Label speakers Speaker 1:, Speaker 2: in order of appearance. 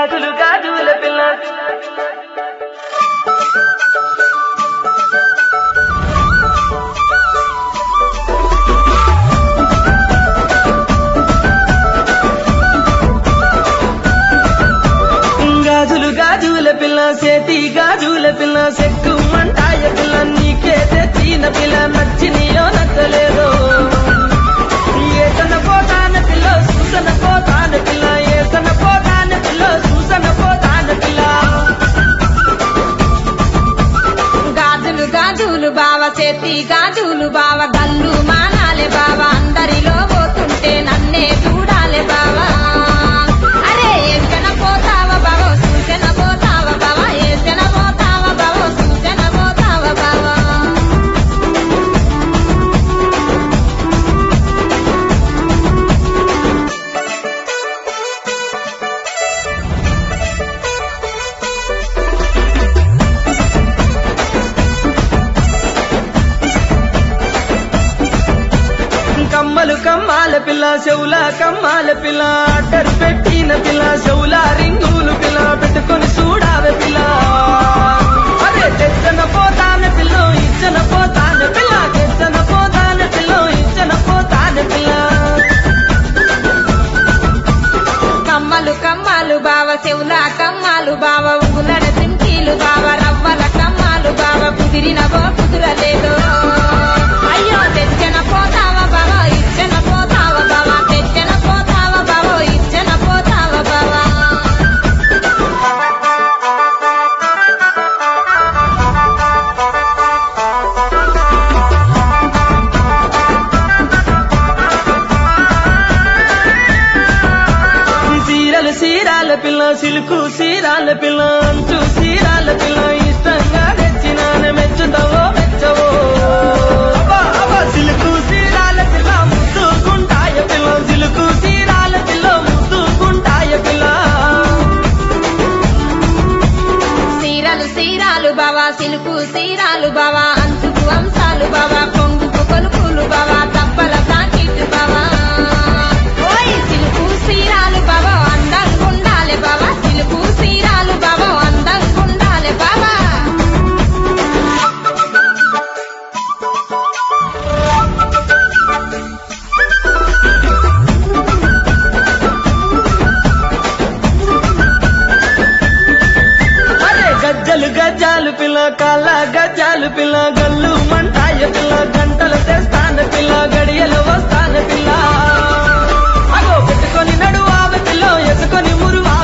Speaker 1: గాజులు గాజుల పిల్ల గాజులు గాజుల పిల్ల సేతి గాజుల పిల్ల సెక్కు మంటాయ పిల్ల నీకే తెచ్చిన పిల్ల నచ్చినియో నచ్చలేదో ఏసన పోతాన పిల్ల సూసన పోతాన పిల్ల ఏసన పోతాన పిల్ల సూసన పోతాన పిల్ల
Speaker 2: గాజులు గాజులు బావ చేతి గాజులు బావ గల్లు మానాలే బావ అందరిలో పోతుంటే నన్నే చూడాలే బావా అరే ఏసన పోతావ బావ సూచన పోతావ బావ ఏసన పోతావ బావ సూచన పోతావ బావా
Speaker 1: కమ్మలు కమ్మాల పిల్ల చెవుల కమ్మాల పిల్ల అడ్డరు పెట్టిన పిల్ల చెవుల రింగులు పిల్ల పెట్టుకొని చూడావే పిల్ల అరే తెచ్చన పోతాన పిల్ల ఇచ్చన పోతాన పిల్ల తెచ్చన పోతాన పిల్ల ఇచ్చన పోతాన పిల్ల
Speaker 2: కమ్మలు కమ్మాలు బావ చెవుల కమ్మాలు బావ ఉంగులడ సింకీలు బావ రవ్వల కమ్మాలు బావ కుదిరినవో కుదురలేదో అయ్యో తెచ్చన పోతావ బావ ఇచ్చన పోతావ బావ తెచ్చన పోతావ బావ ఇచ్చన పోతావ బావ
Speaker 1: సీరలు సీరాల పిల్ల సిలుకు సీరాల పిల్ల అంచు సీరాల పిల్ల ఇష్టంగా తెచ్చినాన మెచ్చుతావో మెచ్చవో అబ్బా, అబ్బా, సిలుకు సీరాల పిల్ల ముద్దుకుంటాయ పిల్ల సిలుకు సీరాల పిల్ల ముద్దుకుంటాయ పిల్ల
Speaker 2: సీరలు సీరాలు బావ సిలుకు సీరాలు బావ అంచుకు అంశాలు బావ కొంగుకు కొలుకులు బావ తప్పల సాకిటు బావ ఓయ్ సిలుకు సీరాలు బావ అందంగుండాలే బావ సిలుకు సీరాలు బావ అందంగుండాలే బావ
Speaker 1: అరే గజ్జలు గజ్జాలు పిల్ల కాళ్ళ గజ్జాలు పిల్ల గల్లు మంటాయ పిల్ల గంటలు తెస్తాన పిల్ల గడియలు వస్తాన పిల్ల అగో పెట్టుకొని నడువావ పిల్ల ఎసుకొని మురువా